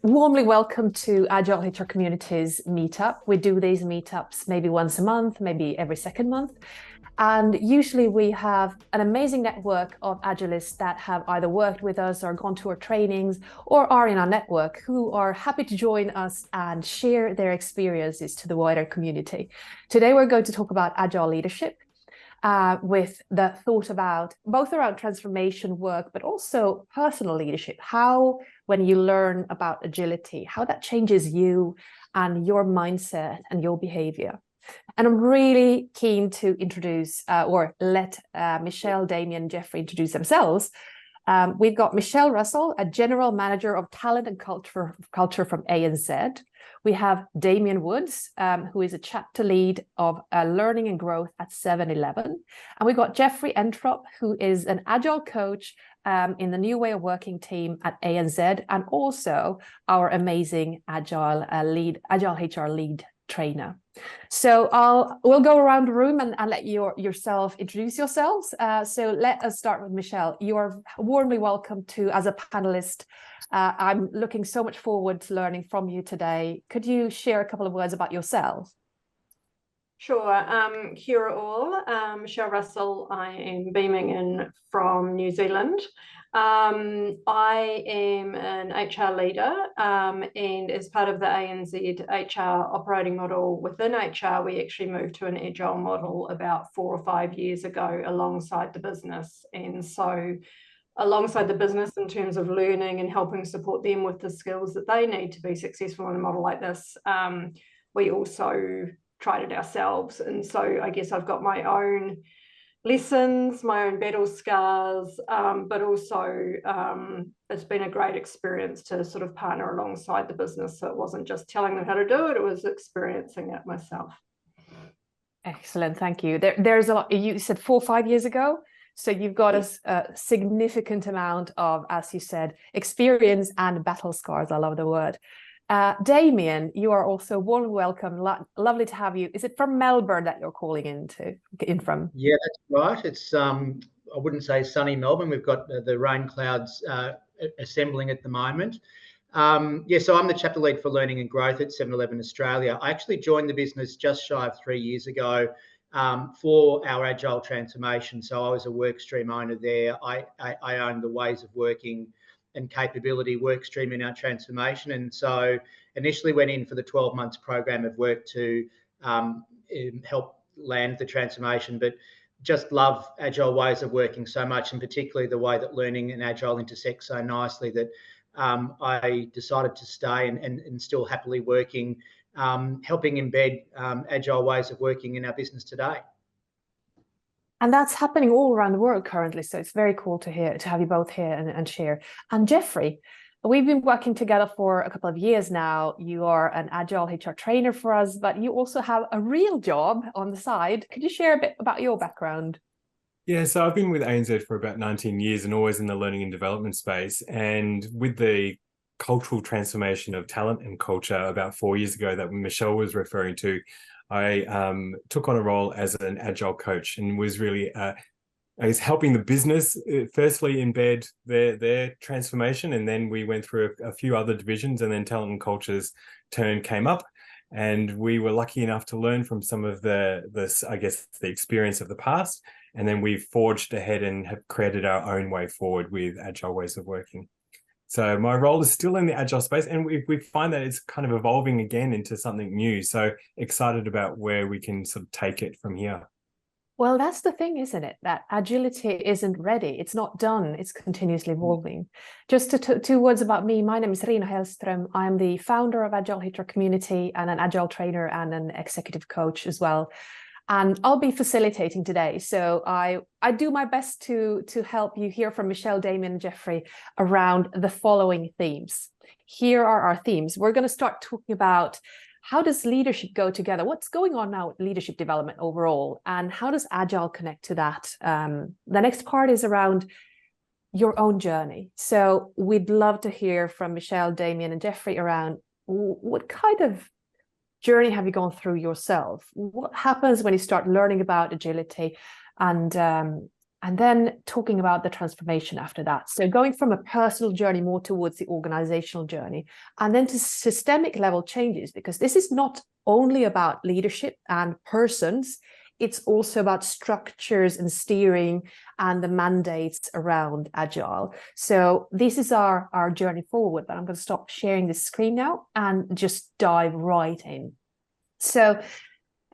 Warmly welcome to Agile HR Community's meetup. We do these meetups maybe once a month, maybe every second month. And usually we have an amazing network of Agilists that have either worked with us or gone to our trainings or are in our network who are happy to join us and share their experiences to the wider community. Today, we're going to talk about Agile leadership. With the thought about both around transformation work, but also personal leadership, how when you learn about agility, how that changes you and your mindset and your behavior. And I'm really keen to introduce or let Michelle, Damien, Jeffrey introduce themselves. We've got Michelle Russell, a General Manager of Talent and Culture from ANZ. We have Damien Woods, who is a chapter lead of learning and growth at 7-Eleven. And we've got Jeffrey Entrop, who is an Agile coach in the New Way of Working team at ANZ, and also our amazing Agile HR lead trainer. So we'll go around the room and let yourself introduce yourselves. So let us start with Michelle. You are warmly welcome as a panelist. I'm looking so much forward to learning from you today. Could you share a couple of words about yourself? Sure. Kia ora all. Michelle Russell. I am beaming in from New Zealand. I am an HR leader, and as part of the ANZ HR operating model within HR, we actually moved to an Agile model about 4 or 5 years ago alongside the business. And so alongside the business in terms of learning and helping support them with the skills that they need to be successful in a model like this, we also tried it ourselves. And so I guess I've got my own lessons, my own battle scars, but also it's been a great experience to sort of partner alongside the business. So it wasn't just telling them how to do it, it was experiencing it myself. Excellent, thank you. There's a lot, you said 4 or 5 years ago. So you've got a significant amount of, as you said, experience and battle scars. I love the word. Damien, you are also warmly welcome. Lovely to have you. Is it from Melbourne that you're calling in from? Yeah, that's right. It's I wouldn't say sunny Melbourne. We've got the rain clouds assembling at the moment. So I'm the chapter lead for learning and growth at 7-Eleven Australia. I actually joined the business just shy of 3 years ago for our Agile transformation. So I was a work stream owner there. I owned the ways of working and capability work stream in our transformation. And so initially went in for the 12 months program of work to help land the transformation, but just love Agile ways of working so much, and particularly the way that learning and Agile intersect so nicely that I decided to stay and still happily working, helping embed Agile ways of working in our business today. And that's happening all around the world currently. So it's very cool to have you both here and share. And Jeffrey, we've been working together for a couple of years now. You are an Agile HR trainer for us, but you also have a real job on the side. Could you share a bit about your background? Yeah, so I've been with ANZ for about 19 years and always in the learning and development space. And with the cultural transformation of talent and culture about 4 years ago that Michelle was referring to, I took on a role as an Agile coach and was really I was helping the business firstly embed their transformation, and then we went through a few other divisions, and then talent and culture's turn came up, and we were lucky enough to learn from some of the experience of the past, and then we forged ahead and have created our own way forward with Agile ways of working. So my role is still in the Agile space, and we find that it's kind of evolving again into something new. So excited about where we can sort of take it from here. Well, that's the thing, isn't it? That agility isn't ready. It's not done. It's continuously evolving. Just two words about me. My name is Rina Hellström. I'm the founder of Agile HR Community and an Agile trainer and an executive coach as well. And I'll be facilitating today. So I do my best to help you hear from Michelle, Damien, and Jeffrey around the following themes. Here are our themes. We're going to start talking about how does leadership go together? What's going on now with leadership development overall? And how does Agile connect to that? The next part is around your own journey. So we'd love to hear from Michelle, Damien, and Jeffrey around what kind of journey have you gone through yourself? What happens when you start learning about agility? And and then talking about the transformation after that. So going from a personal journey more towards the organizational journey, and then to systemic level changes, because this is not only about leadership and persons, it's also about structures and steering and the mandates around Agile. So this is our journey forward, but I'm going to stop sharing this screen now and just dive right in. So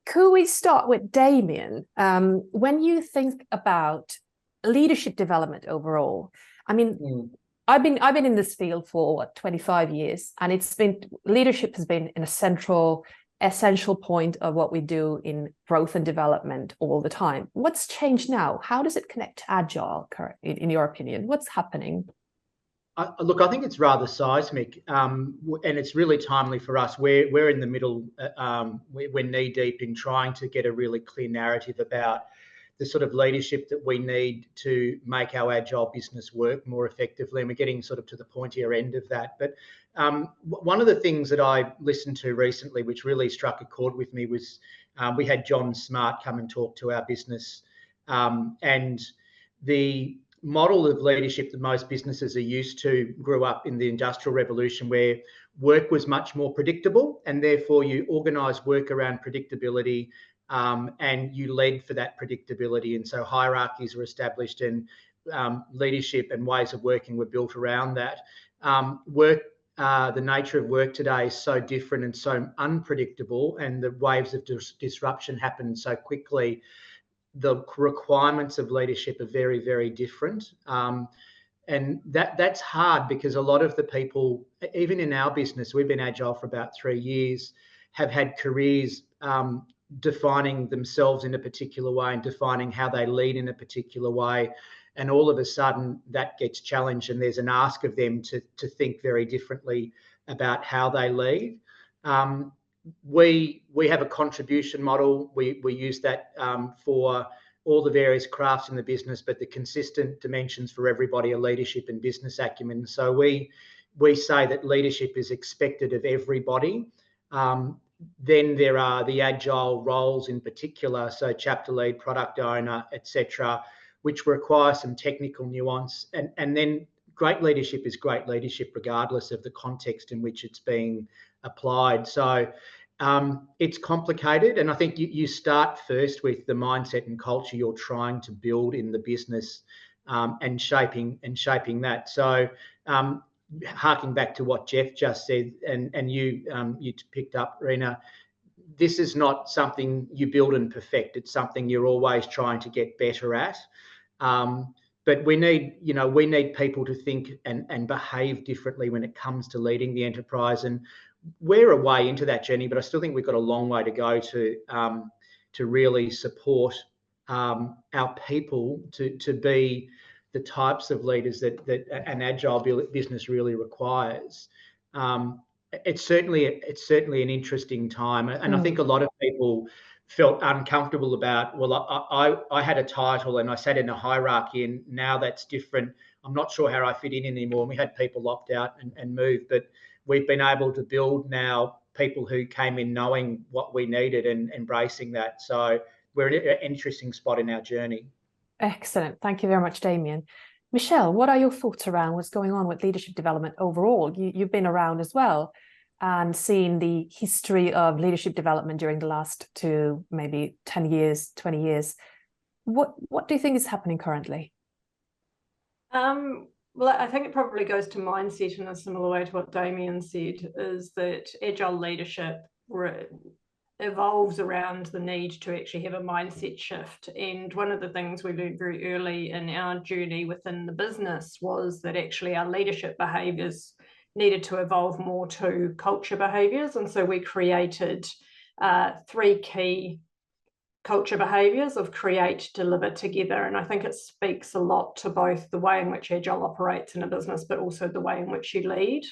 could we start with Damien? When you think about leadership development overall, I mean, I've been in this field for 25 years, and leadership has been an essential point of what we do in growth and development all the time. What's changed now? How does it connect to Agile, in your opinion? What's happening? Look, I think it's rather seismic, and it's really timely for us. We're in the middle, we're knee deep in trying to get a really clear narrative about the sort of leadership that we need to make our Agile business work more effectively, and we're getting sort of to the pointier end of that. But one of the things that I listened to recently, which really struck a chord with me, was we had John Smart come and talk to our business, and the model of leadership that most businesses are used to grew up in the Industrial Revolution, where work was much more predictable, and therefore you organise work around predictability, and you led for that predictability. And so hierarchies were established, and leadership and ways of working were built around that. The nature of work today is so different and so unpredictable, and the waves of disruption happen so quickly. The requirements of leadership are very, very different. And that's hard, because a lot of the people, even in our business, we've been Agile for about 3 years, have had careers defining themselves in a particular way and defining how they lead in a particular way. And all of a sudden that gets challenged, and there's an ask of them to think very differently about how they lead. We have a contribution model. We use that for all the various crafts in the business, but the consistent dimensions for everybody are leadership and business acumen. So we say that leadership is expected of everybody. Then there are the Agile roles in particular, so chapter lead, product owner, etc., which require some technical nuance. And then great leadership is great leadership regardless of the context in which it's being applied. So it's complicated, and I think you start first with the mindset and culture you're trying to build in the business, and shaping that. So harking back to what Jeff just said, and you picked up, Rena, this is not something you build and perfect. It's something you're always trying to get better at. But we need people to think and behave differently when it comes to leading the enterprise. And we're a way into that journey, but I still think we've got a long way to go to really support our people to be the types of leaders that an Agile business really requires. It's certainly an interesting time, and I think a lot of people felt uncomfortable about, well, I had a title and I sat in a hierarchy, and now that's different. I'm not sure how I fit in anymore. And we had people opt out and move, but we've been able to build now people who came in knowing what we needed and embracing that. So we're in an interesting spot in our journey. Excellent. Thank you very much, Damien. Michelle, what are your thoughts around what's going on with leadership development overall? You've been around as well and seen the history of leadership development during the last maybe 10 years, 20 years. What do you think is happening currently? Well, I think it probably goes to mindset in a similar way to what Damien said, is that Agile leadership evolves around the need to actually have a mindset shift. And one of the things we learned very early in our journey within the business was that actually our leadership behaviours needed to evolve more to culture behaviours. And so we created 3 key culture behaviours of create, deliver, together. And I think it speaks a lot to both the way in which Agile operates in a business, but also the way in which you lead.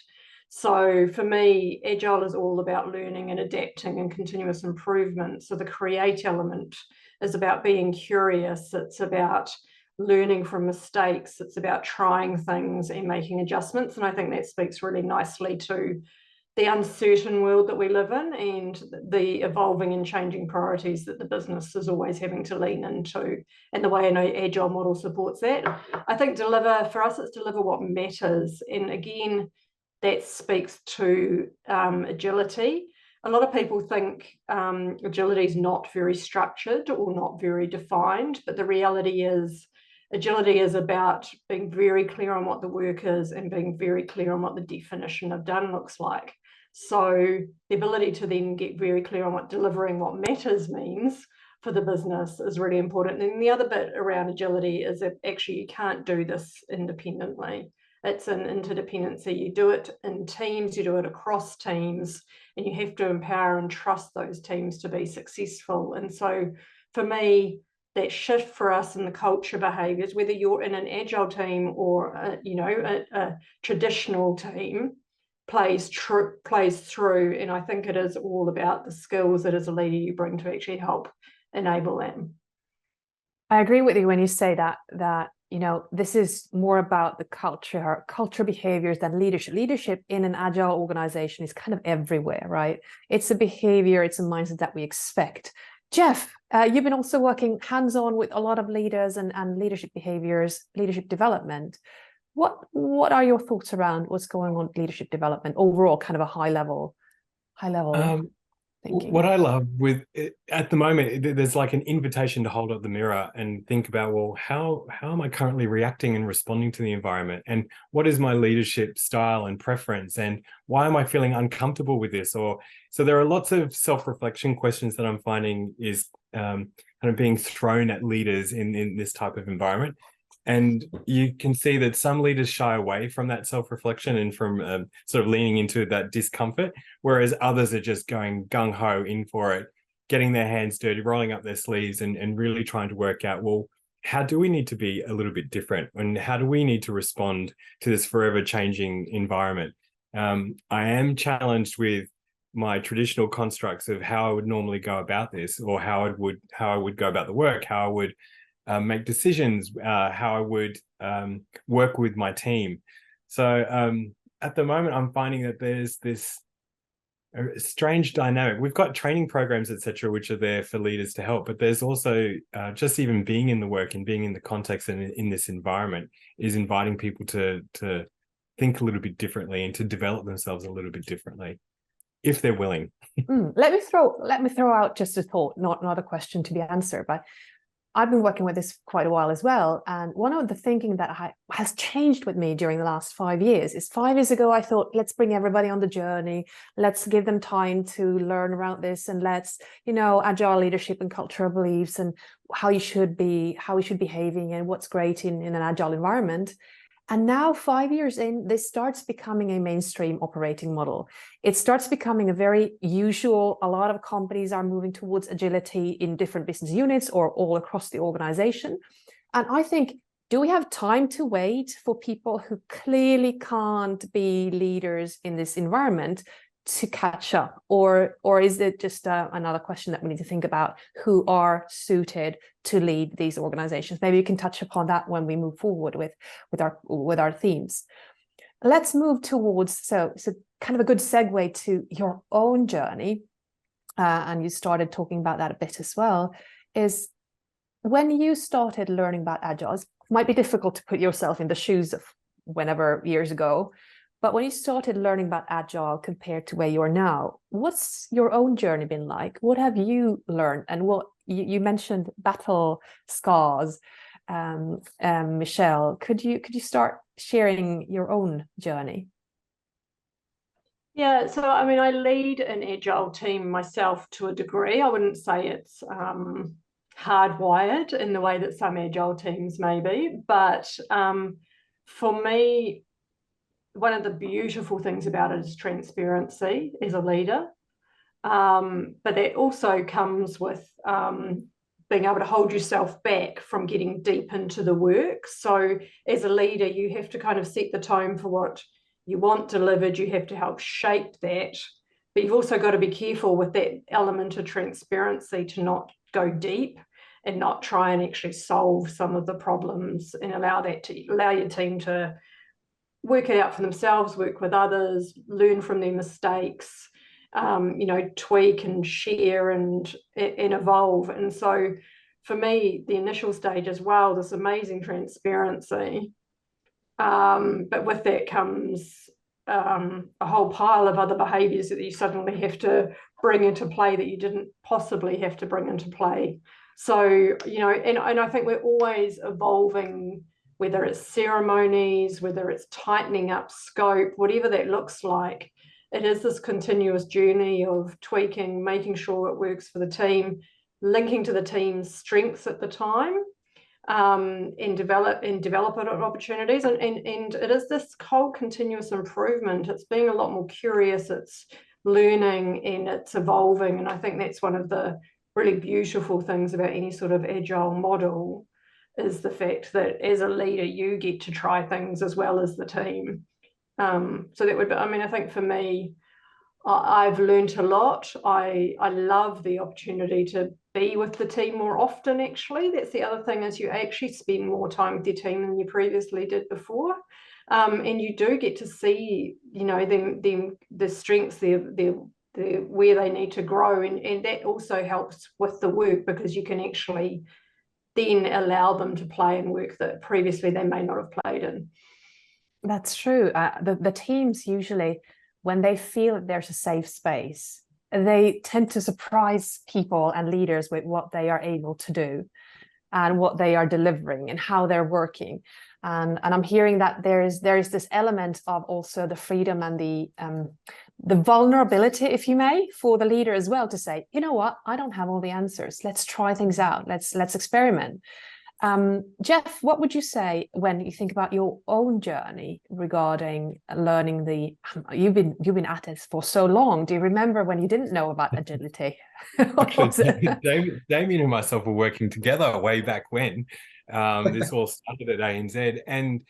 So for me, Agile is all about learning and adapting and continuous improvement. So the create element is about being curious. It's about learning from mistakes. It's about trying things and making adjustments. And I think that speaks really nicely to the uncertain world that we live in and the evolving and changing priorities that the business is always having to lean into, and the way an agile model supports that. I think for us, it's deliver what matters. And again, that speaks to agility. A lot of people think agility is not very structured or not very defined, but the reality is agility is about being very clear on what the work is and being very clear on what the definition of done looks like. So the ability to then get very clear on what delivering what matters means for the business is really important. And the other bit around agility is that actually you can't do this independently. It's an interdependency. You do it in teams, you do it across teams, and you have to empower and trust those teams to be successful. And so for me, that shift for us in the culture behaviors, whether you're in an agile team or a traditional team, plays through. And I think it is all about the skills that as a leader you bring to actually help enable them. I agree with you when you say that this is more about the culture behaviors than leadership. Leadership in an agile organization is kind of everywhere, right? It's a behavior, it's a mindset that we expect. Jeff, you've been also working hands-on with a lot of leaders and leadership behaviors, leadership development. What are your thoughts around what's going on with leadership development overall, kind of a high level thinking? What I love with it, at the moment, there's like an invitation to hold up the mirror and think about, well, how am I currently reacting and responding to the environment? And what is my leadership style and preference? And why am I feeling uncomfortable with this? So there are lots of self-reflection questions that I'm finding is kind of being thrown at leaders in this type of environment. And you can see that some leaders shy away from that self-reflection and from sort of leaning into that discomfort, whereas others are just going gung-ho in for it, getting their hands dirty, rolling up their sleeves and really trying to work out, well, how do we need to be a little bit different? And how do we need to respond to this forever changing environment? I am challenged with my traditional constructs of how I would normally go about this, or how I would go about the work, how I would make decisions, how I would work with my team. So at the moment, I'm finding that there's this strange dynamic. We've got training programs, etc., which are there for leaders to help, but there's also just even being in the work and being in the context and in this environment is inviting people to think a little bit differently and to develop themselves a little bit differently, if they're willing. Let me throw out just a thought, not a question to be answered, but I've been working with this for quite a while as well. And one of the thinking that has changed with me during the last 5 years is 5 years ago, I thought, let's bring everybody on the journey. Let's give them time to learn around this. And let's, agile leadership and cultural beliefs and how we should be behaving and what's great in an agile environment. And now 5 years in, this starts becoming a mainstream operating model. It starts becoming a very usual. A lot of companies are moving towards agility in different business units or all across the organization. And I think, do we have time to wait for people who clearly can't be leaders in this environment to catch up? Or is it just another question that we need to think about, who are suited to lead these organizations? Maybe you can touch upon that when we move forward with our themes. Let's move towards, so kind of a good segue to your own journey, and you started talking about that a bit as well, is when you started learning about Agile. It might be difficult to put yourself in the shoes of whenever years ago, but when you started learning about Agile compared to where you are now, what's your own journey been like? What have you learned? And what you mentioned battle scars, Michelle. Could you start sharing your own journey? Yeah, so I mean, I lead an Agile team myself to a degree. I wouldn't say it's hardwired in the way that some Agile teams may be, but for me, one of the beautiful things about it is transparency as a leader. But that also comes with being able to hold yourself back from getting deep into the work. So as a leader, you have to kind of set the tone for what you want delivered. You have to help shape that. But you've also got to be careful with that element of transparency to not go deep and not try and actually solve some of the problems, and allow your team to work it out for themselves, work with others, learn from their mistakes, tweak and share and evolve. And so for me, the initial stage as well, this amazing transparency. But with that comes a whole pile of other behaviors that you suddenly have to bring into play that you didn't possibly have to bring into play. So, and I think we're always evolving, whether it's ceremonies, whether it's tightening up scope, whatever that looks like. It is this continuous journey of tweaking, making sure it works for the team, linking to the team's strengths at the time, and develop opportunities. And it is this whole continuous improvement. It's being a lot more curious, it's learning, and it's evolving. And I think that's one of the really beautiful things about any sort of agile model, is the fact that as a leader, you get to try things as well as the team. So that would be, I think for me, I've learned a lot. I love the opportunity to be with the team more often, actually. That's the other thing, is you actually spend more time with your team than you previously did before. And you do get to see, the strengths, where they need to grow. And that also helps with the work, because you can actually then allow them to play in work that previously they may not have played in. That's true. The teams usually, when they feel that there's a safe space, they tend to surprise people and leaders with what they are able to do and what they are delivering and how they're working. And I'm hearing that there is this element of also the freedom and the vulnerability, if you may, for the leader as well, to say, you know what, I don't have all the answers. Let's try things out. Let's experiment. Jeff, what would you say when you think about your own journey regarding learning you've been at this for so long. Do you remember when you didn't know about agility? Actually, Damien and myself were working together way back when. This all started at ANZ. And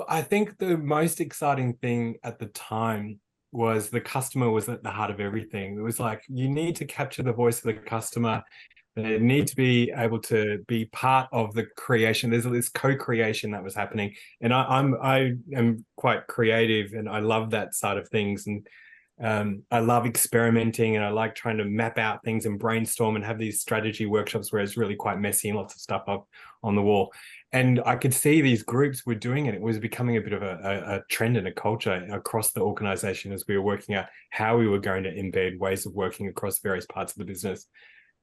I think the most exciting thing at the time was the customer was at the heart of everything. It was like, you need to capture the voice of the customer. They need to be able to be part of the creation. There's this co-creation that was happening, and I am quite creative, and I love that side of things. And I love experimenting, and I like trying to map out things and brainstorm and have these strategy workshops where it's really quite messy and lots of stuff up on the wall. And I could see these groups were doing it. It was becoming a bit of a trend and a culture across the organization as we were working out how we were going to embed ways of working across various parts of the business.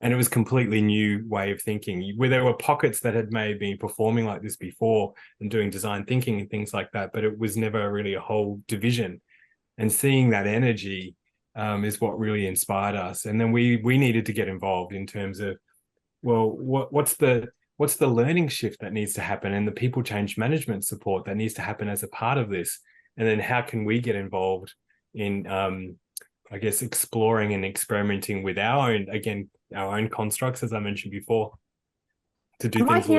And it was a completely new way of thinking, where there were pockets that had maybe been performing like this before and doing design thinking and things like that, but it was never really a whole division. And seeing that energy is what really inspired us. And then we needed to get involved in terms of, well, what's the learning shift that needs to happen, and the people change management support that needs to happen as a part of this. And then how can we get involved in, I guess, exploring and experimenting with our own constructs, as I mentioned before, to do things.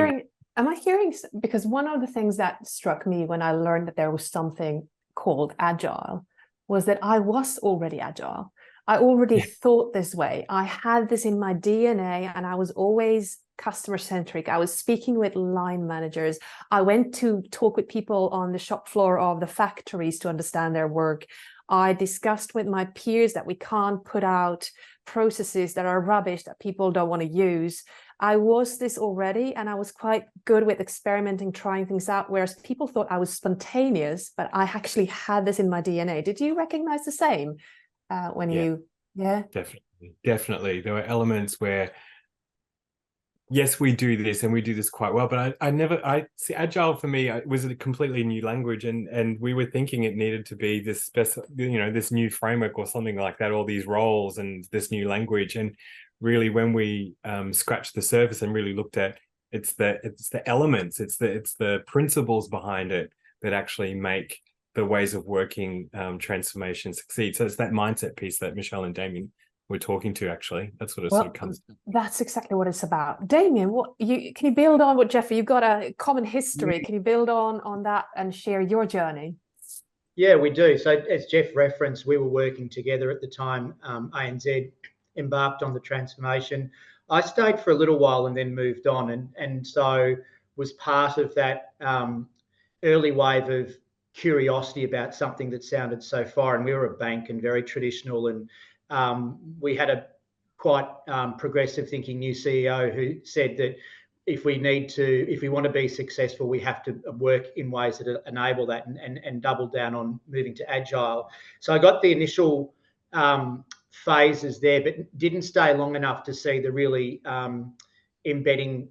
Am I hearing, because one of the things that struck me when I learned that there was something called Agile was that I was already Agile. I already thought this way. I had this in my DNA, and I was always customer centric. I was speaking with line managers. I went to talk with people on the shop floor of the factories to understand their work. I discussed with my peers that we can't put out processes that are rubbish that people don't want to use. I was this already, and I was quite good with experimenting, trying things out, whereas people thought I was spontaneous, but I actually had this in my DNA. Did you recognize the same when you? Yeah, definitely. There were elements where, yes, we do this and we do this quite well, but I see Agile for me, it was a completely new language, and we were thinking it needed to be this this new framework or something like that, all these roles and this new language. And really, when we scratched the surface and really looked at it's the elements, it's the principles behind it that actually make the ways of working transformation succeed. So it's that mindset piece that Michelle and Damien we're talking to, actually. That's what it sort of comes to. That's exactly what it's about. Damien, can you build on what Jeffrey, you've got a common history. Can you build on that and share your journey? Yeah, we do. So as Jeff referenced, we were working together at the time. ANZ embarked on the transformation. I stayed for a little while and then moved on, and so was part of that early wave of curiosity about something that sounded so foreign. We were a bank and very traditional, and we had a quite progressive thinking new CEO who said that if we want to be successful, we have to work in ways that enable that, and double down on moving to Agile. So I got the initial phases there, but didn't stay long enough to see the really embedding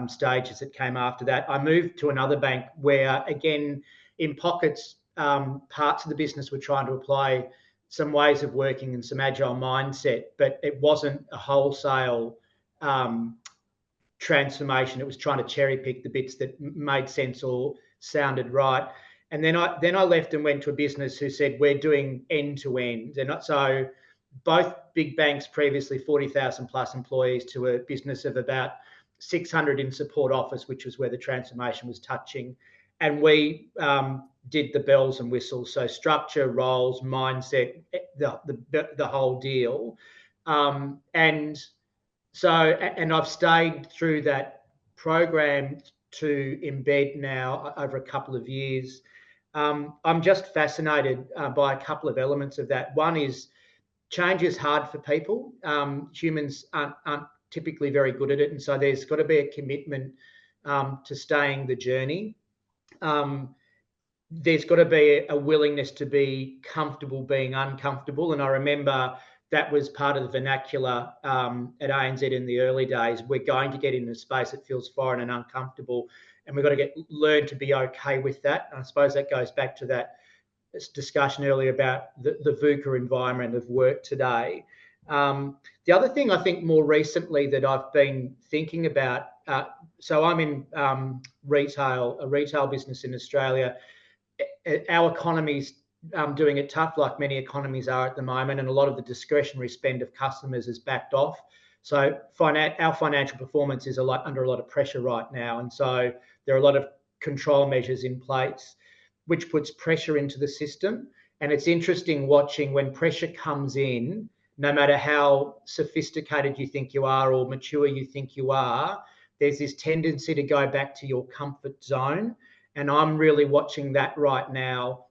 stages that came after that. I moved to another bank where, again, in pockets, parts of the business were trying to apply some ways of working and some agile mindset, but it wasn't a wholesale transformation. It was trying to cherry pick the bits that made sense or sounded right. And then I left and went to a business who said, we're doing end to end. They're not so. Both big banks, previously 40,000 plus employees, to a business of about 600 in support office, which was where the transformation was touching. And we did the bells and whistles, so structure, roles, mindset, the whole deal. And I've stayed through that program to embed now over a couple of years. I'm just fascinated by a couple of elements of that. One is change is hard for people. Humans aren't typically very good at it, and so there's got to be a commitment to staying the journey. There's got to be a willingness to be comfortable being uncomfortable, and I remember that was part of the vernacular at ANZ in the early days. We're going to get into a space that feels foreign and uncomfortable, and we've got to learn to be okay with that. And I suppose that goes back to that discussion earlier about the VUCA environment of work today. The other thing I think more recently that I've been thinking about, so I'm in a retail business in Australia. Our economy's doing it tough, like many economies are at the moment, and a lot of the discretionary spend of customers has backed off. So our financial performance is under a lot of pressure right now, and so there are a lot of control measures in place, which puts pressure into the system. And it's interesting watching when pressure comes in, no matter how sophisticated you think you are or mature you think you are, there's this tendency to go back to your comfort zone. And I'm really watching that right now,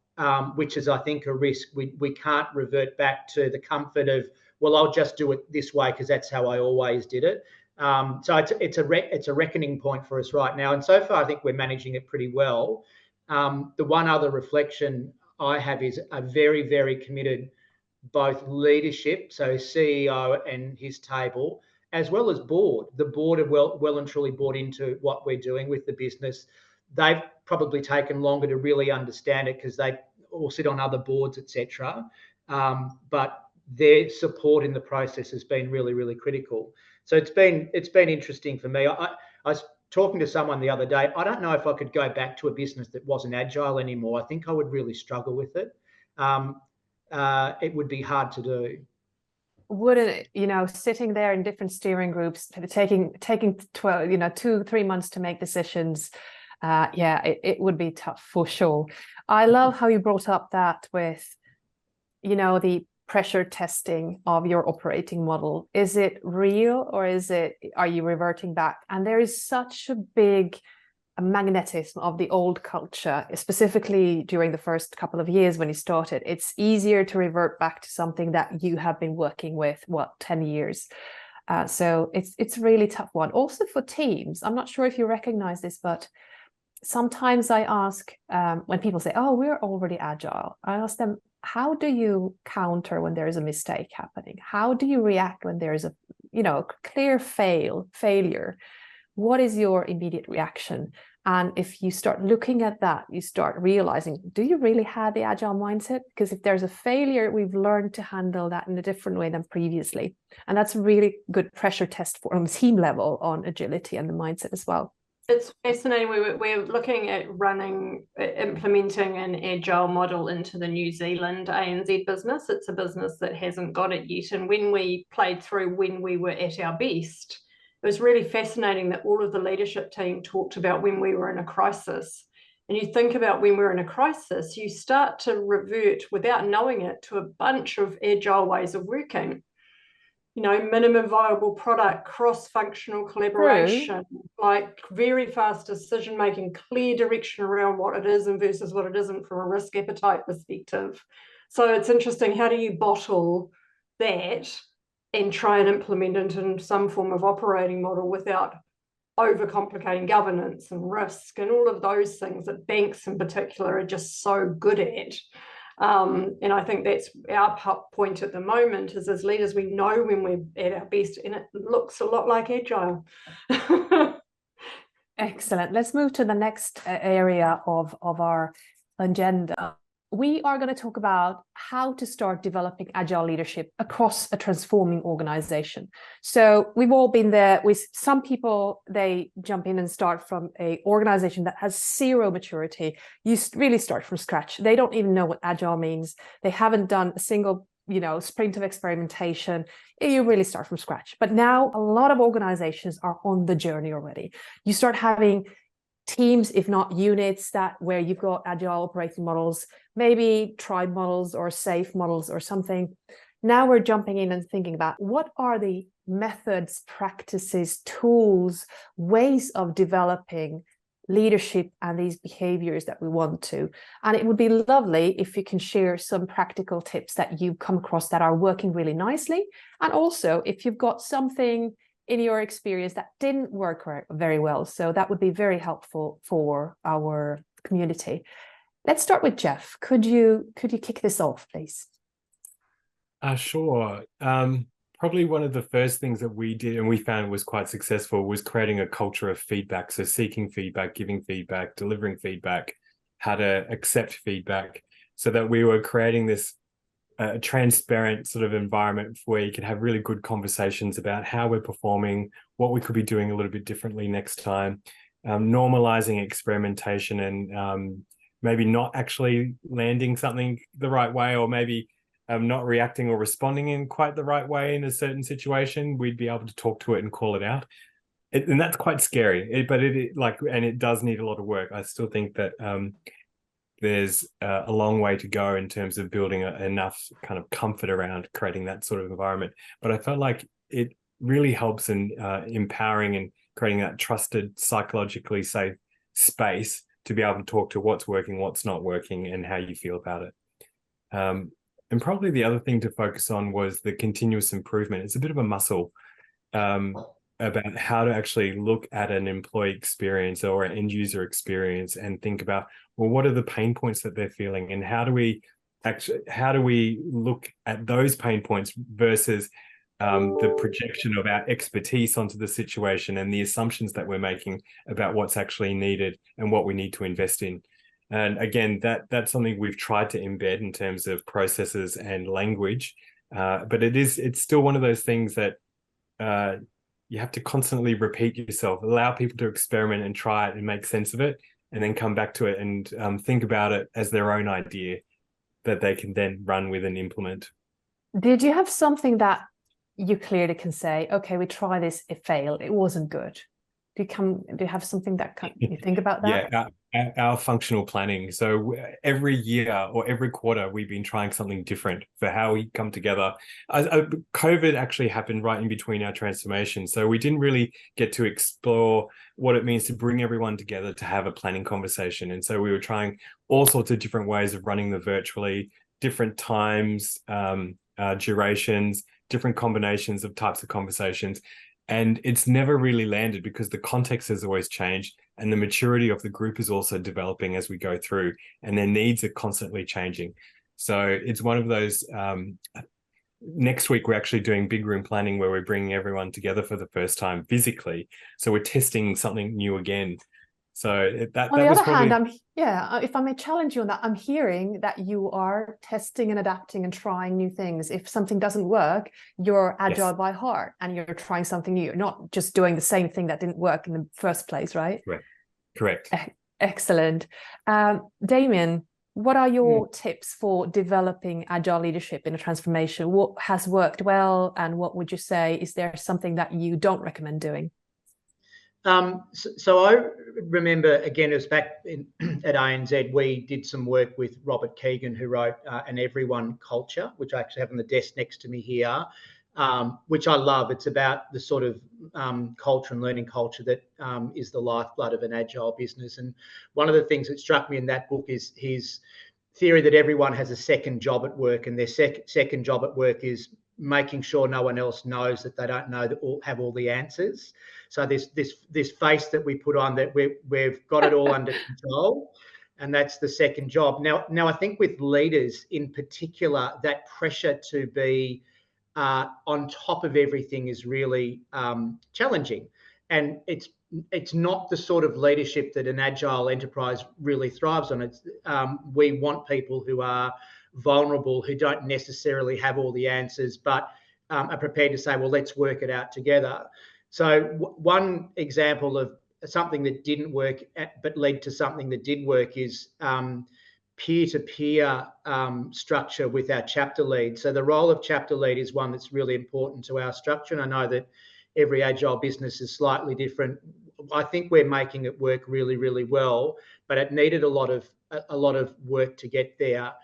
which is, I think, a risk. We can't revert back to the comfort of, well, I'll just do it this way because that's how I always did it. So it's a reckoning point for us right now. And so far, I think we're managing it pretty well. The one other reflection I have is a very, very committed both leadership, so CEO and his table, as well as board. The board have well and truly bought into what we're doing with the business. They've probably taken longer to really understand it because they all sit on other boards, etc. But their support in the process has been really, really critical. So it's been interesting for me. I was talking to someone the other day. I don't know if I could go back to a business that wasn't agile anymore. I think I would really struggle with it. It would be hard to do. Wouldn't it, sitting there in different steering groups, taking 2-3 months to make decisions. It would be tough for sure. I love how you brought up that with, the pressure testing of your operating model. Is it real, or are you reverting back? And there is such a big magnetism of the old culture, specifically during the first couple of years when you started. It's easier to revert back to something that you have been working with 10 years. So it's a really tough one. Also for teams, I'm not sure if you recognize this, but sometimes I ask when people say, "Oh, we're already agile," I ask them, how do you counter when there is a mistake happening? How do you react when there is a clear failure? What is your immediate reaction? And if you start looking at that, you start realizing, do you really have the agile mindset? Because if there's a failure, we've learned to handle that in a different way than previously. And that's a really good pressure test on the team level on agility and the mindset as well. It's fascinating. We're looking at implementing an agile model into the New Zealand ANZ business. It's a business that hasn't got it yet. And when we played through when we were at our best, it was really fascinating that all of the leadership team talked about when we were in a crisis. And you think about when we're in a crisis, you start to revert without knowing it to a bunch of agile ways of working. minimum viable product, cross-functional collaboration, like very fast decision making, clear direction around what it is and versus what it isn't from a risk appetite perspective. So it's interesting, how do you bottle that and try and implement it in some form of operating model without overcomplicating governance and risk and all of those things that banks in particular are just so good at. And I think that's our point at the moment, is as leaders, we know when we're at our best, and it looks a lot like Agile. Excellent. Let's move to the next area of our agenda. We are going to talk about how to start developing Agile leadership across a transforming organization. So we've all been there with some people, they jump in and start from an organization that has zero maturity. You really start from scratch. They don't even know what Agile means. They haven't done a single sprint of experimentation. You really start from scratch. But now a lot of organizations are on the journey already. You start having teams, if not units, where you've got Agile operating models, maybe tribe models or safe models or something. Now we're jumping in and thinking about what are the methods, practices, tools, ways of developing leadership and these behaviors that we want to. And it would be lovely if you can share some practical tips that you've come across that are working really nicely. And also if you've got something in your experience that didn't work very well. So that would be very helpful for our community. Let's start with Jeff. Could you kick this off, please? Sure. Probably one of the first things that we did and we found was quite successful was creating a culture of feedback. So seeking feedback, giving feedback, delivering feedback, how to accept feedback, so that we were creating this transparent sort of environment where you could have really good conversations about how we're performing, what we could be doing a little bit differently next time, normalizing experimentation and maybe not actually landing something the right way, or maybe not reacting or responding in quite the right way in a certain situation. We'd be able to talk to it and call it out. And that's quite scary, but it does need a lot of work. I still think that there's a long way to go in terms of building enough kind of comfort around creating that sort of environment. But I felt like it really helps in empowering and creating that trusted, psychologically safe space to be able to talk to what's working, what's not working, and how you feel about it. And probably the other thing to focus on was the continuous improvement. It's a bit of a muscle about how to actually look at an employee experience or an end user experience and think about, well, what are the pain points that they're feeling, and how do we look at those pain points versus the projection of our expertise onto the situation and the assumptions that we're making about what's actually needed and what we need to invest in. And again, that's something we've tried to embed in terms of processes and language, but it's still one of those things that you have to constantly repeat yourself, allow people to experiment and try it and make sense of it, and then come back to it and think about it as their own idea that they can then run with and implement. Did you have something that you clearly can say, okay, we try this, it failed, it wasn't good? Do you have something that you think about that? Yeah, our functional planning. So every year or every quarter, we've been trying something different for how we come together. COVID actually happened right in between our transformation. So we didn't really get to explore what it means to bring everyone together to have a planning conversation. And so we were trying all sorts of different ways of running the virtually, different times, durations, different combinations of types of conversations. And it's never really landed because the context has always changed and the maturity of the group is also developing as we go through, and their needs are constantly changing. So it's one of those, next week, we're actually doing big room planning where we're bringing everyone together for the first time physically. So we're testing something new again. So that on the was other probably... hand, if I may challenge you on that, I'm hearing that you are testing and adapting and trying new things. If something doesn't work, you're agile by heart and you're trying something new. You're not just doing the same thing that didn't work in the first place, right? Correct. Excellent. Damien, what are your tips for developing agile leadership in a transformation? What has worked well, and what would you say, is there something that you don't recommend doing? So I remember, again, it was back at ANZ, we did some work with Robert Keegan, who wrote An Everyone Culture, which I actually have on the desk next to me here. which I love. It's about the sort of culture and learning culture that is the lifeblood of an agile business. And one of the things that struck me in that book is his theory that everyone has a second job at work, and their second job at work is making sure no one else knows that they don't know that have all the answers. So this face that we put on that we've got it all under control, and that's the second job. Now I think with leaders in particular, that pressure to be on top of everything is really challenging, and it's not the sort of leadership that an agile enterprise really thrives on. We want people who are vulnerable, who don't necessarily have all the answers, but are prepared to say, well, let's work it out together. So one example of something that didn't work but led to something that did work is peer-to-peer structure with our chapter lead. So the role of chapter lead is one that's really important to our structure, and I know that every agile business is slightly different. I think we're making it work really, really well, but it needed a lot of work to get there.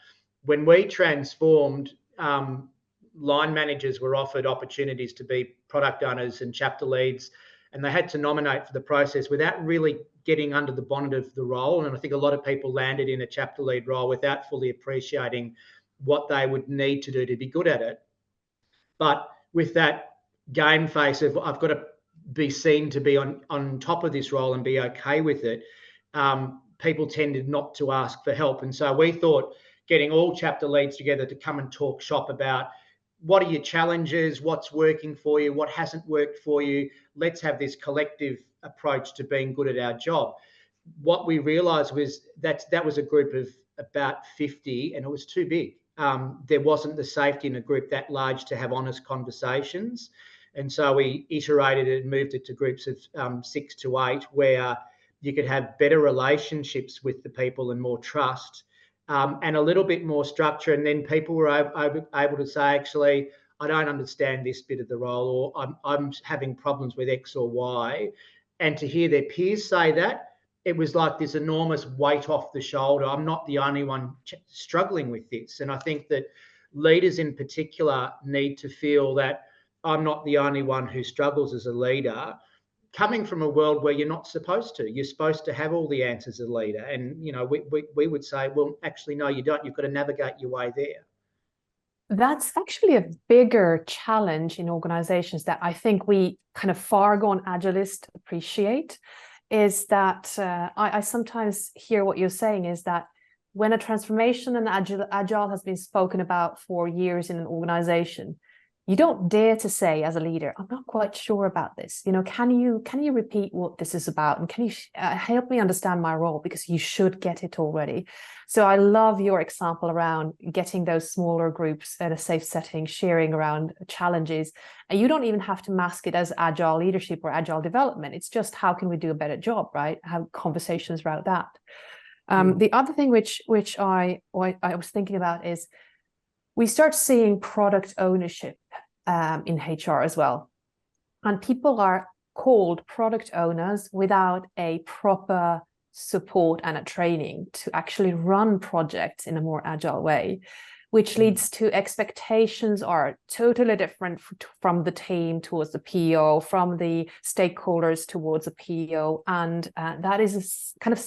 When we transformed, line managers were offered opportunities to be product owners and chapter leads, and they had to nominate for the process without really getting under the bonnet of the role. And I think a lot of people landed in a chapter lead role without fully appreciating what they would need to do to be good at it. But with that game face of I've got to be seen to be on top of this role and be okay with it, people tended not to ask for help. And so we thought getting all chapter leads together to come and talk shop about what are your challenges, what's working for you, what hasn't worked for you. Let's have this collective approach to being good at our job. What we realised was that was a group of about 50, and it was too big. There wasn't the safety in a group that large to have honest conversations. And so we iterated it and moved it to groups of 6 to 8, where you could have better relationships with the people and more trust, and a little bit more structure. And then people were able to say, actually, I don't understand this bit of the role, or I'm having problems with X or Y. And to hear their peers say that, it was like this enormous weight off the shoulder. I'm not the only one struggling with this. And I think that leaders in particular need to feel that I'm not the only one who struggles as a leader, coming from a world where you're not supposed to. You're supposed to have all the answers as a leader. And, we would say, well, actually, no, you don't. You've got to navigate your way there. That's actually a bigger challenge in organizations that I think we kind of far-gone agilists appreciate, is that I sometimes hear what you're saying is that when a transformation and agile has been spoken about for years in an organization, you don't dare to say as a leader, I'm not quite sure about this. Can you repeat what this is about? And can you help me understand my role? Because you should get it already. So I love your example around getting those smaller groups at a safe setting, sharing around challenges. And you don't even have to mask it as agile leadership or agile development. It's just how can we do a better job, right? Have conversations around that. The other thing which I was thinking about is we start seeing product ownership in HR as well. And people are called product owners without a proper support and a training to actually run projects in a more agile way, which leads to expectations are totally different from the team towards the PO, from the stakeholders towards the PO. And that is a kind of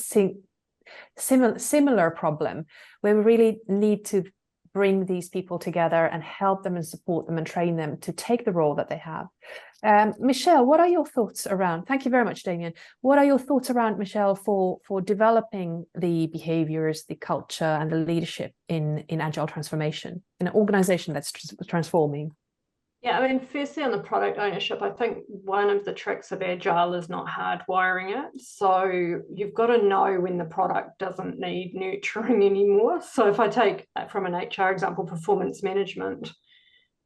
similar problem where we really need to bring these people together and help them and support them and train them to take the role that they have. Michelle, what are your thoughts around, thank you very much, Damien. What are your thoughts around, Michelle, for developing the behaviors, the culture and the leadership in agile transformation in an organization that's transforming? Yeah, I mean, firstly, on the product ownership, I think one of the tricks of Agile is not hardwiring it. So you've got to know when the product doesn't need nurturing anymore. So if I take from an HR example, performance management,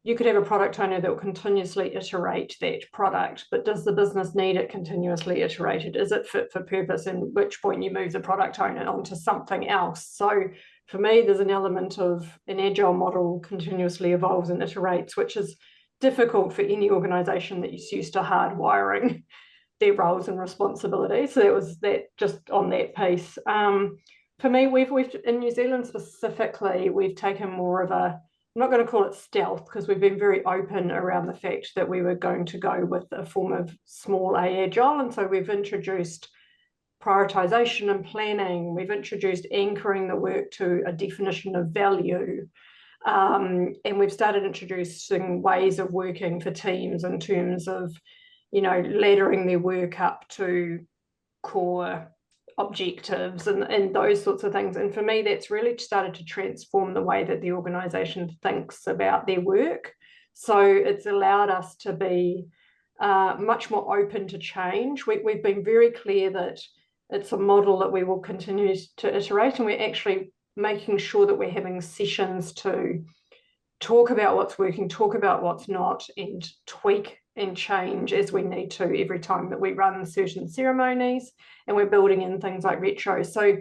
you could have a product owner that will continuously iterate that product, but does the business need it continuously iterated? Is it fit for purpose? And at which point you move the product owner onto something else. So for me, there's an element of an Agile model continuously evolves and iterates, which is difficult for any organization that is used to hardwiring their roles and responsibilities. So that was that just on that piece. For me, we've in New Zealand specifically, we've taken more of a not going to call it stealth, because we've been very open around the fact that we were going to go with a form of small A agile. And so we've introduced prioritization and planning. We've introduced anchoring the work to a definition of value. And we've started introducing ways of working for teams in terms of, laddering their work up to core objectives and those sorts of things. And for me, that's really started to transform the way that the organization thinks about their work. So it's allowed us to be much more open to change. We've been very clear that it's a model that we will continue to iterate, and we're actually making sure that we're having sessions to talk about what's working, talk about what's not, and tweak and change as we need to every time that we run certain ceremonies, and we're building in things like retro. So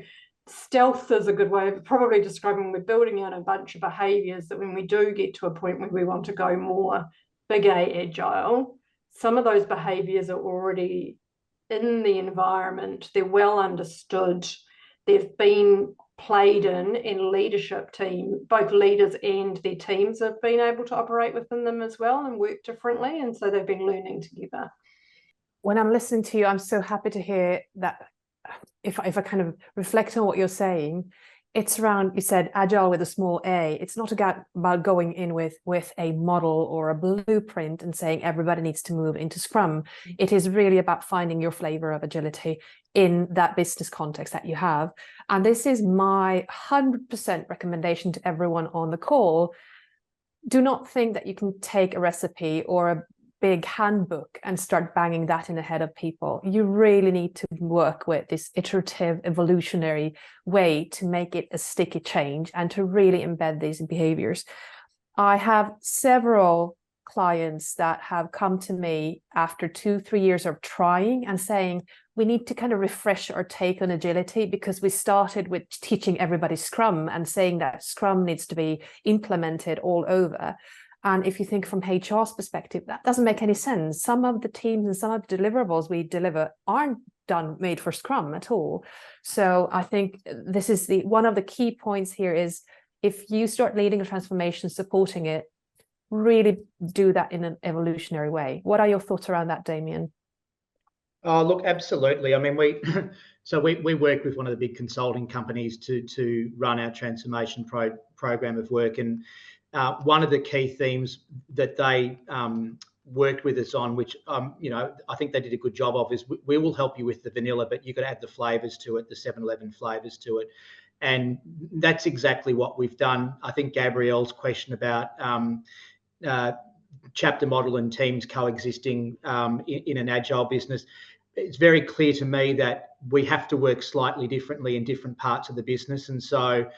stealth is a good way of probably describing we're building out a bunch of behaviors that when we do get to a point where we want to go more big A agile, some of those behaviors are already in the environment, they're well understood, they've been played in leadership team, both leaders and their teams have been able to operate within them as well and work differently, and so they've been learning together. When I'm listening to you, I'm so happy to hear that. If I kind of reflect on what you're saying, it's around, you said agile with a small a. It's not about going in with a model or a blueprint and saying everybody needs to move into Scrum. It is really about finding your flavor of agility in that business context that you have. And this is my 100% recommendation to everyone on the call. Do not think that you can take a recipe or a big handbook and start banging that in the head of people. You really need to work with this iterative, evolutionary way to make it a sticky change and to really embed these behaviors. I have several clients that have come to me after 2-3 years of trying and saying, we need to kind of refresh our take on agility, because we started with teaching everybody Scrum and saying that Scrum needs to be implemented all over. And if you think from HR's perspective, that doesn't make any sense. Some of the teams and some of the deliverables we deliver aren't made for Scrum at all. So I think this is one of the key points here is, if you start leading a transformation, supporting it, really do that in an evolutionary way. What are your thoughts around that, Damien? Oh, look, absolutely. I mean, we work with one of the big consulting companies to run our transformation program of work, and one of the key themes that they worked with us on, which I think they did a good job of, is we will help you with the vanilla, but you've got to add the flavors to it, the 7-Eleven flavors to it. And that's exactly what we've done. I think Gabrielle's question about chapter model and teams coexisting in an agile business, it's very clear to me that we have to work slightly differently in different parts of the business. And so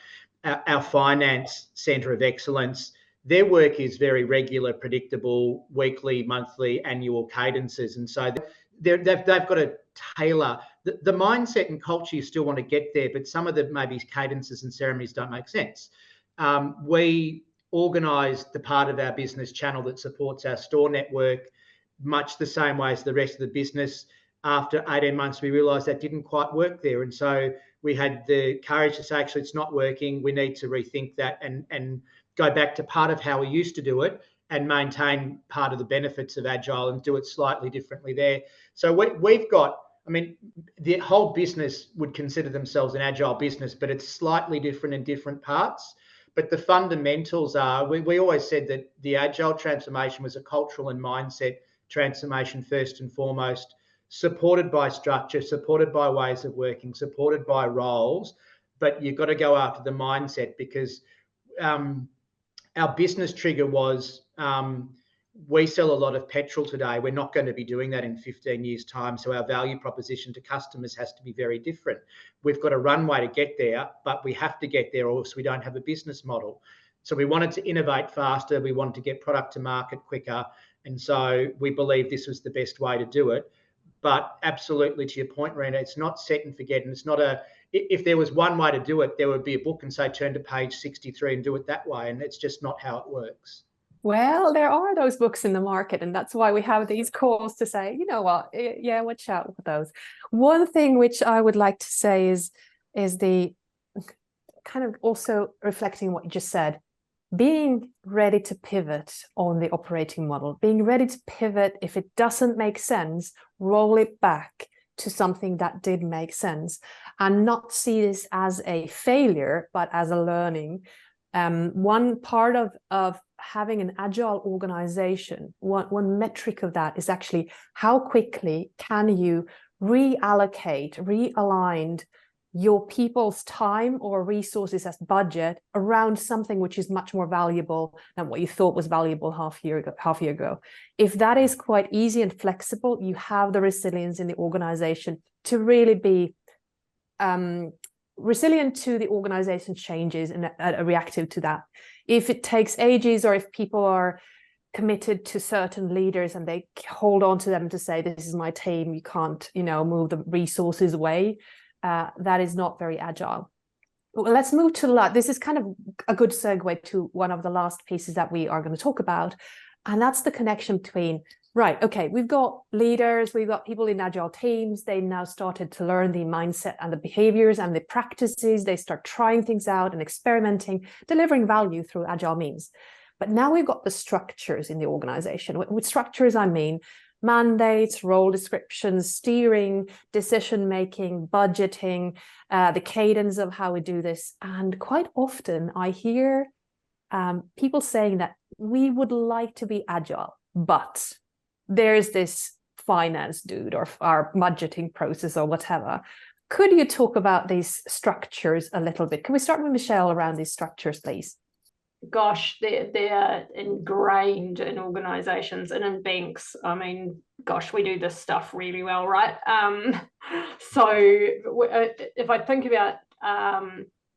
our finance centre of excellence, their work is very regular, predictable, weekly, monthly, annual cadences. And so they've got to tailor the mindset and culture. You still want to get there, but some of the maybe cadences and ceremonies don't make sense. We organise the part of our business channel that supports our store network much the same way as the rest of the business. After 18 months, we realised that didn't quite work there. And so we had the courage to say, actually, it's not working. We need to rethink that and go back to part of how we used to do it and maintain part of the benefits of Agile and do it slightly differently there. So we've got, I mean, the whole business would consider themselves an Agile business, but it's slightly different in different parts. But the fundamentals are, we always said that the Agile transformation was a cultural and mindset transformation first and foremost, supported by structure, supported by ways of working, supported by roles. But you've got to go after the mindset, because our business trigger was we sell a lot of petrol today. We're not going to be doing that in 15 years' time. So our value proposition to customers has to be very different. We've got a runway to get there, but we have to get there or else we don't have a business model. So we wanted to innovate faster. We wanted to get product to market quicker. And so we believe this was the best way to do it. But absolutely, to your point, Rena, it's not set and forget. And it's not if there was one way to do it, there would be a book and say, turn to page 63 and do it that way. And it's just not how it works. Well, there are those books in the market, and that's why we have these calls to say, you know what, yeah, watch out with those. One thing which I would like to say is the kind of also reflecting what you just said. being ready to pivot on the operating model, being ready to pivot if it doesn't make sense, roll it back to something that did make sense, and not see this as a failure, but as a learning. One part of having an agile organization, one metric of that is actually how quickly can you reallocate, realign your people's time or resources as budget around something which is much more valuable than what you thought was valuable half year ago. If that is quite easy and flexible, you have the resilience in the organization to really be resilient to the organization changes and reactive to that. If it takes ages, or if people are committed to certain leaders and they hold on to them to say, this is my team, you can't, move the resources away, that is not very agile. Well, let's move to this is kind of a good segue to one of the last pieces that we are going to talk about, and that's the connection between, right, okay, we've got leaders, we've got people in agile teams, they now started to learn the mindset and the behaviors and the practices, they start trying things out and experimenting, delivering value through agile means. But now we've got the structures in the organization. With structures, I mean mandates, role descriptions, steering, decision-making, budgeting, the cadence of how we do this. And quite often I hear people saying that we would like to be agile, but there's this finance dude or our budgeting process or whatever. Could you talk about these structures a little bit? Can we start with Michelle around these structures, please? Gosh, they're ingrained in organizations and in banks. I mean, gosh, we do this stuff really well, right? So if I think about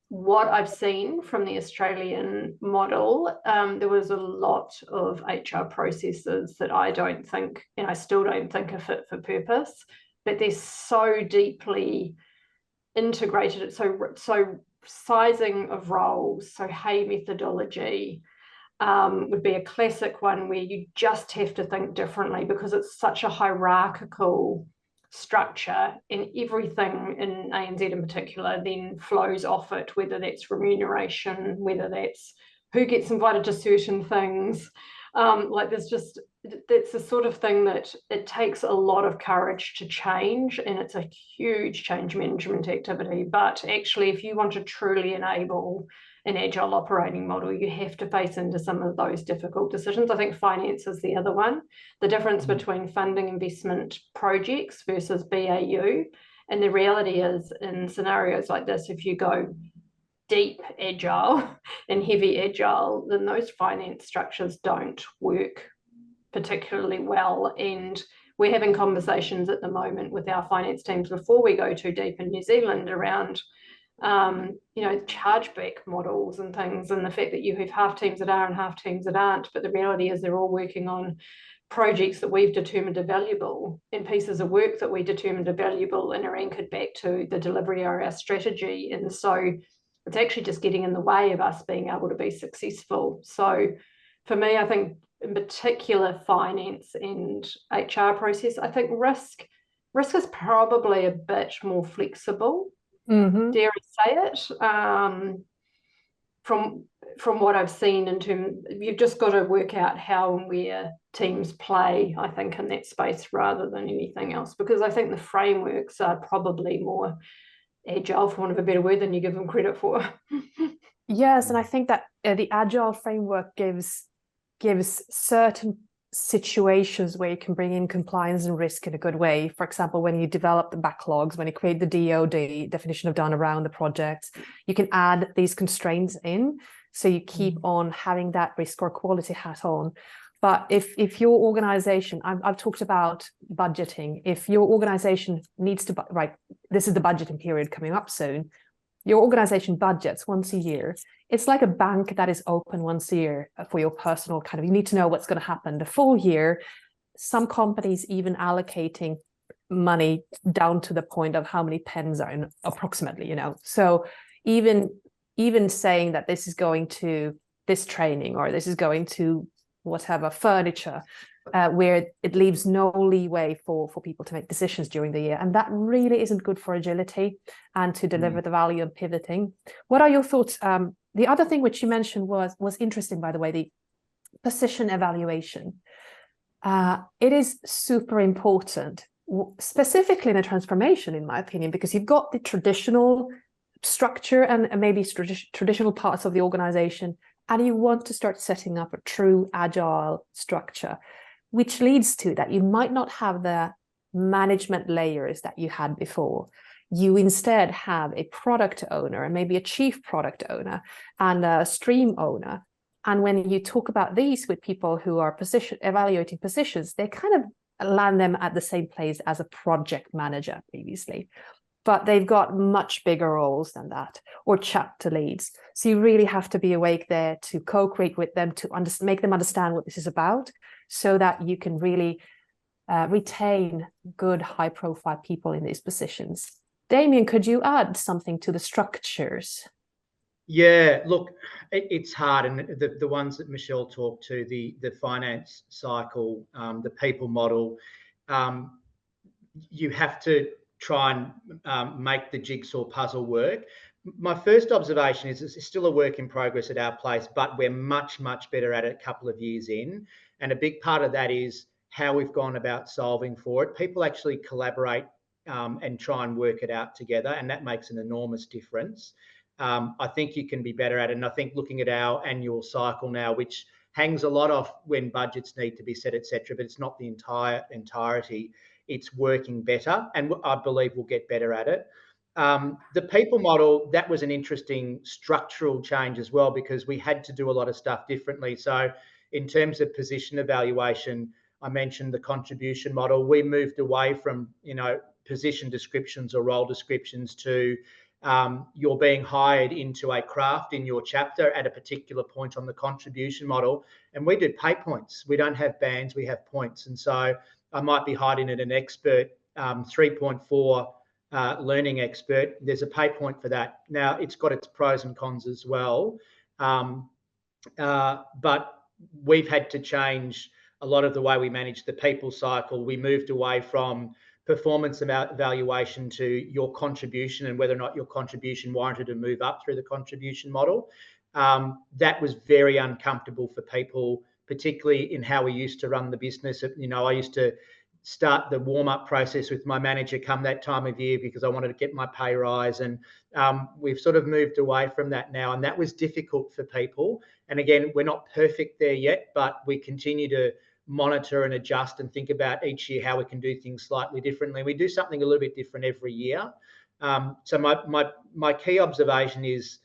what I've seen from the Australian model, there was a lot of HR processes that I don't think, and I still don't think are fit for purpose, but they're so deeply integrated. It's so sizing of roles, so Hay methodology would be a classic one where you just have to think differently because it's such a hierarchical structure, and everything in ANZ in particular then flows off it, whether that's remuneration, whether that's who gets invited to certain things. That's the sort of thing that it takes a lot of courage to change, and it's a huge change management activity. But actually, if you want to truly enable an agile operating model, you have to face into some of those difficult decisions. I think finance is the other one. The difference between funding investment projects versus BAU. And the reality is, in scenarios like this, if you go deep agile and heavy agile, then those finance structures don't work particularly well. And we're having conversations at the moment with our finance teams before we go too deep in New Zealand around chargeback models and things, and the fact that you have half teams that are and half teams that aren't. But the reality is they're all working on projects that we've determined are valuable and pieces of work that we determined are valuable and are anchored back to the delivery of our strategy. And so it's actually just getting in the way of us being able to be successful. So for me, I think in particular finance and HR process, I think risk is probably a bit more flexible. Mm-hmm. Dare I say it? From what I've seen in terms, you've just got to work out how and where teams play, I think, in that space rather than anything else, because I think the frameworks are probably more agile, for want of a better word, than you give them credit for. Yes, and I think that the agile framework gives certain situations where you can bring in compliance and risk in a good way. For example, when you develop the backlogs, when you create the DOD, definition of done around the project, you can add these constraints in, so you keep on having that risk or quality hat on. But if your organization, I've talked about budgeting, if your organization needs to, right, this is the budgeting period coming up soon, your organization budgets once a year. It's like a bank that is open once a year for your personal you need to know what's going to happen the full year. Some companies even allocating money down to the point of how many pens are in approximately, So even saying that this is going to this training or this is going to whatever furniture, where it leaves no leeway for people to make decisions during the year. And that really isn't good for agility and to deliver the value of pivoting. What are your thoughts, The other thing which you mentioned was interesting, by the way, the position evaluation. It is super important, specifically in a transformation, in my opinion, because you've got the traditional structure and maybe traditional parts of the organization, and you want to start setting up a true agile structure, which leads to that you might not have the management layers that you had before. You instead have a product owner and maybe a chief product owner and a stream owner. And when you talk about these with people who are evaluating positions, they kind of land them at the same place as a project manager previously. But they've got much bigger roles than that, or chapter leads. So you really have to be awake there to co-create with them, to make them understand what this is about, so that you can really retain good, high-profile people in these positions. Damien, could you add something to the structures? Yeah, look, it's hard, and the ones that Michelle talked to, the finance cycle, the people model, you have to try and make the jigsaw puzzle work. My first observation is it's still a work in progress at our place, but we're much, much better at it a couple of years in. And a big part of that is how we've gone about solving for it. People actually collaborate and try and work it out together, and that makes an enormous difference. I think you can be better at it. And I think looking at our annual cycle now, which hangs a lot off when budgets need to be set, etc., but it's not the entirety. It's working better, and I believe we'll get better at it. The people model, that was an interesting structural change as well, because we had to do a lot of stuff differently. So in terms of position evaluation, I mentioned the contribution model. We moved away from, position descriptions or role descriptions to you're being hired into a craft in your chapter at a particular point on the contribution model. And we do pay points. We don't have bands, we have points. And so I might be hiding at an expert 3.4 learning expert. There's a pay point for that. Now, it's got its pros and cons as well. But we've had to change a lot of the way we manage the people cycle. We moved away from performance evaluation to your contribution and whether or not your contribution warranted a move up through the contribution model. That was very uncomfortable for people, particularly in how we used to run the business. I used to start the warm-up process with my manager come that time of year because I wanted to get my pay rise. And we've sort of moved away from that now. And that was difficult for people. And again, we're not perfect there yet, but we continue to monitor and adjust and think about each year how we can do things slightly differently. We do something a little bit different every year. So my key observation is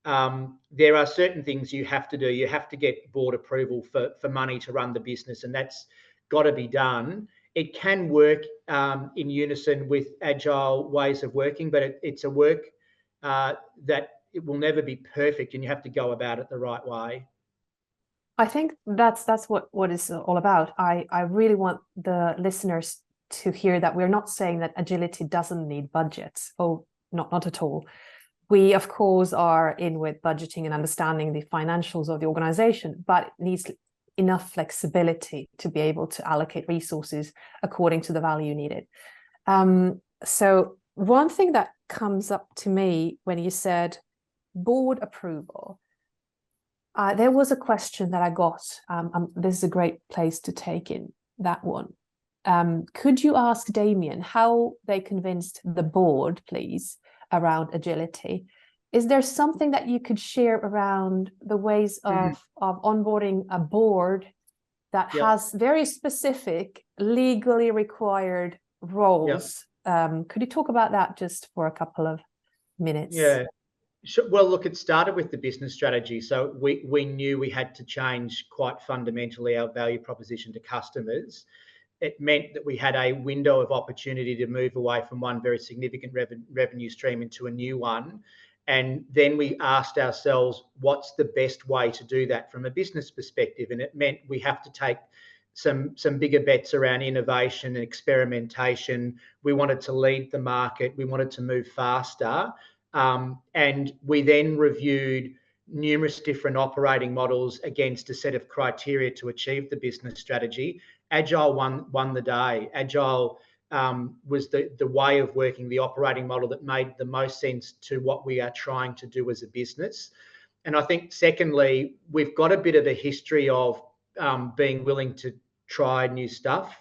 there are certain things you have to do. You have to get board approval for money to run the business, and that's got to be done. It can work in unison with agile ways of working, but it's a work that it will never be perfect, and you have to go about it the right way. I think that's what it's all about. I really want the listeners to hear that we're not saying that agility doesn't need budgets. Oh, not at all. We, of course, are in with budgeting and understanding the financials of the organization, but it needs enough flexibility to be able to allocate resources according to the value needed. So one thing that comes up to me when you said board approval, there was a question that I got. This is a great place to take in that one. Could you ask Damien how they convinced the board, please, around agility? Is there something that you could share around the ways of onboarding a board that has very specific, legally required roles? Could you talk about that just for a couple of minutes? Yeah. Sure. Well, look, it started with the business strategy. So we knew we had to change quite fundamentally our value proposition to customers. It meant that we had a window of opportunity to move away from one very significant revenue stream into a new one. And then we asked ourselves, what's the best way to do that from a business perspective? And it meant we have to take some bigger bets around innovation and experimentation. We wanted to lead the market. We wanted to move faster. And we then reviewed numerous different operating models against a set of criteria to achieve the business strategy. Agile won the day. Agile was the way of working, the operating model that made the most sense to what we are trying to do as a business. And I think, secondly, we've got a bit of a history of being willing to try new stuff,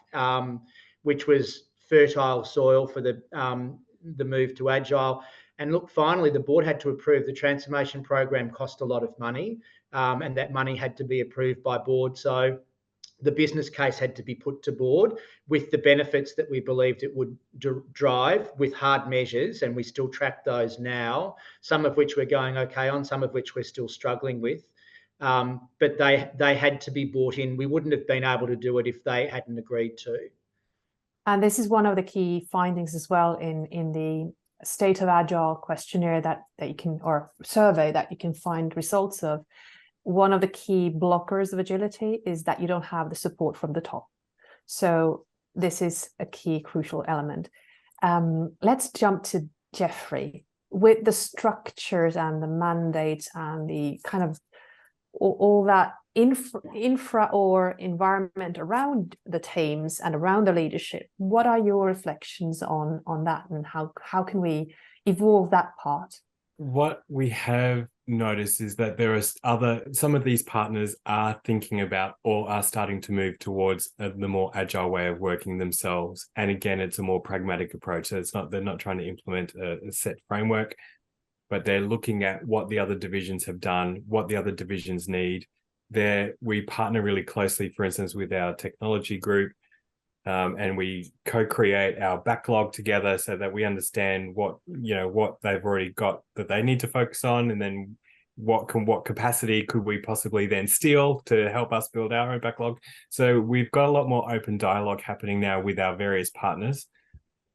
which was fertile soil for the move to Agile. And look, finally, the board had to approve the transformation program. Cost a lot of money, and that money had to be approved by board. So the business case had to be put to board with the benefits that we believed it would drive, with hard measures, and we still track those now, some of which we're going okay on, some of which we're still struggling with. But they had to be bought in. We wouldn't have been able to do it if they hadn't agreed to. And this is one of the key findings as well in the State of Agile questionnaire that you can, or survey that you can find results of. One of the key blockers of agility is that you don't have the support from the top. So this is a key crucial element. Let's jump to Jeffrey. With the structures and the mandates and the kind of all that infra or environment around the teams and around the leadership, what are your reflections on that, and how can we evolve that part? What we have noticed is that there are some of these partners are thinking about or are starting to move towards the more agile way of working themselves. And again, it's a more pragmatic approach. So they're not trying to implement a set framework, but they're looking at what the other divisions have done, what the other divisions need. We partner really closely, for instance, with our technology group, and we co-create our backlog together so that we understand what they've already got that they need to focus on, and then what capacity could we possibly then steal to help us build our own backlog. So we've got a lot more open dialogue happening now with our various partners,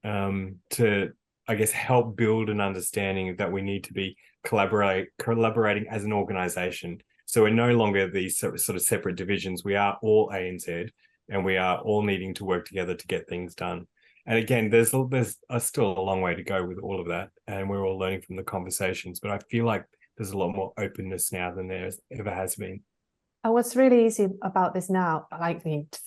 to, I guess, help build an understanding that we need to be collaborating as an organization. So we're no longer these sort of separate divisions. We are all ANZ, and we are all needing to work together to get things done. And again, there's still a long way to go with all of that, and we're all learning from the conversations. But I feel like there's a lot more openness now than there ever has been. And what's really easy about this now, like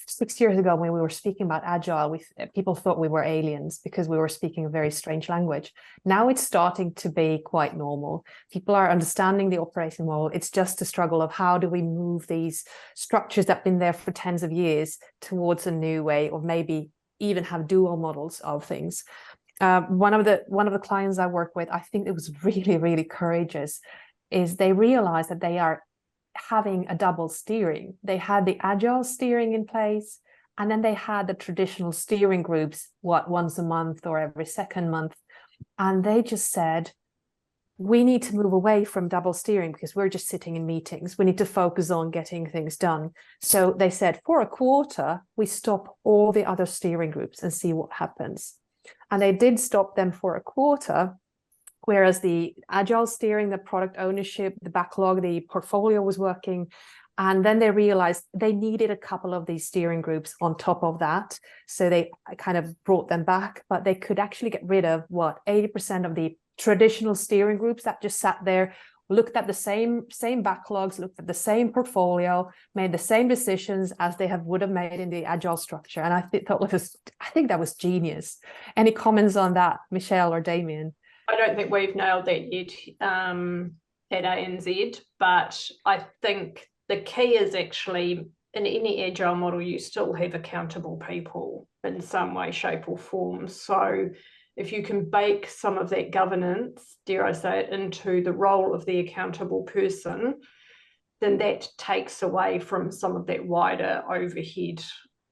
6 years ago when we were speaking about Agile, people thought we were aliens because we were speaking a very strange language. Now it's starting to be quite normal. People are understanding the operating model. It's just a struggle of how do we move these structures that have been there for tens of years towards a new way, or maybe even have dual models of things. One of the clients I work with, I think it was really, really courageous, is they realized that they are having a double steering. They had the agile steering in place, and then they had the traditional steering groups, once a month or every second month. And they just said, we need to move away from double steering because we're just sitting in meetings. We need to focus on getting things done. So they said, for a quarter, we stop all the other steering groups and see what happens. And they did stop them for a quarter, whereas the agile steering, the product ownership, the backlog, the portfolio was working. And then they realized they needed a couple of these steering groups on top of that. So they kind of brought them back, but they could actually get rid of 80% of the traditional steering groups that just sat there, looked at the same backlogs, looked at the same portfolio, made the same decisions as they would have made in the agile structure. And I think that was genius. Any comments on that, Michelle or Damien? I don't think we've nailed that yet at ANZ, but I think the key is actually in any agile model, you still have accountable people in some way, shape or form. So if you can bake some of that governance, dare I say it, into the role of the accountable person, then that takes away from some of that wider overhead,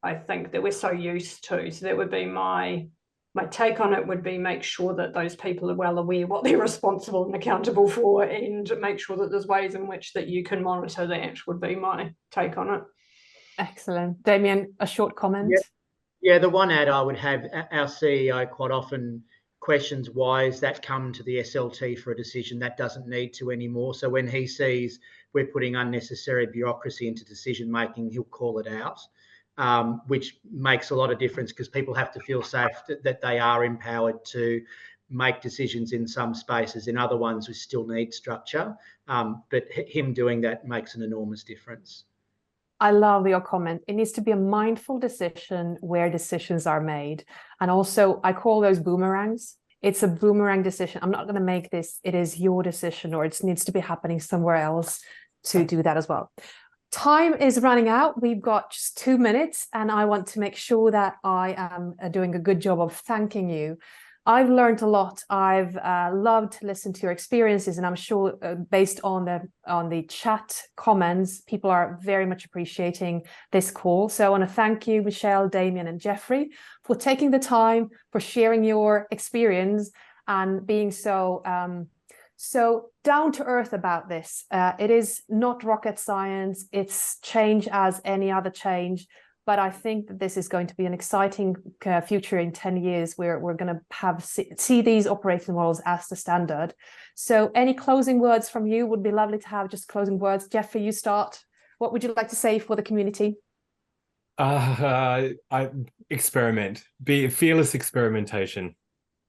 I think, that we're so used to. So that would be my take on it, would be make sure that those people are well aware what they're responsible and accountable for, and make sure that there's ways in which that you can monitor that, would be my take on it. Excellent. Damien, a short comment? Yeah, the one add I would have, our CEO quite often questions, why has that come to the SLT for a decision that doesn't need to anymore? So when he sees we're putting unnecessary bureaucracy into decision making, he'll call it out. Which makes a lot of difference, because people have to feel safe that they are empowered to make decisions in some spaces. In other ones, we still need structure. But him doing that makes an enormous difference. I love your comment. It needs to be a mindful decision where decisions are made. And also, I call those boomerangs. It's a boomerang decision. I'm not going to make this. It is your decision, or it needs to be happening somewhere else to do that as well. Time is running out. We've got just 2 minutes, and I want to make sure that I am doing a good job of thanking you. I've learned a lot. I've loved to listen to your experiences, and I'm sure based on the chat comments, people are very much appreciating this call. So I want to thank you, Michelle, Damien, and Jeffrey, for taking the time, for sharing your experience and being so down to earth about this. It is not rocket science. It's change as any other change. But I think that this is going to be an exciting future in 10 years where we're going to see these operating models as the standard. So any closing words from you? Would be lovely to have just closing words. Jeffrey, you start. What would you like to say for the community? Experiment. Be fearless experimentation.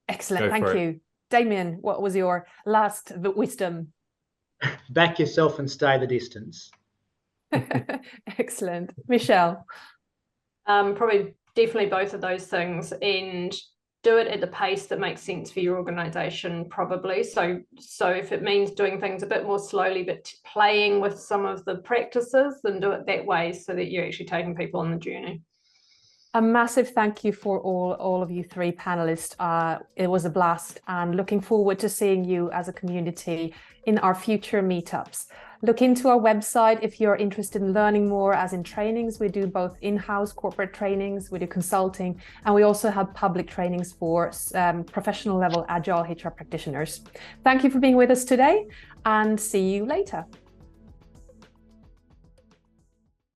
Excellent. Thank you. Damien, what was your last wisdom? Back yourself and stay the distance. Excellent. Michelle? Probably definitely both of those things, and do it at the pace that makes sense for your organization, probably. So if it means doing things a bit more slowly, but playing with some of the practices, then do it that way so that you're actually taking people on the journey. A massive thank you for all of you three panelists. It was a blast, and looking forward to seeing you as a community in our future meetups. Look into our website if you're interested in learning more, as in trainings. We do both in-house corporate trainings, we do consulting, and we also have public trainings for professional level Agile HR practitioners. Thank you for being with us today, and see you later.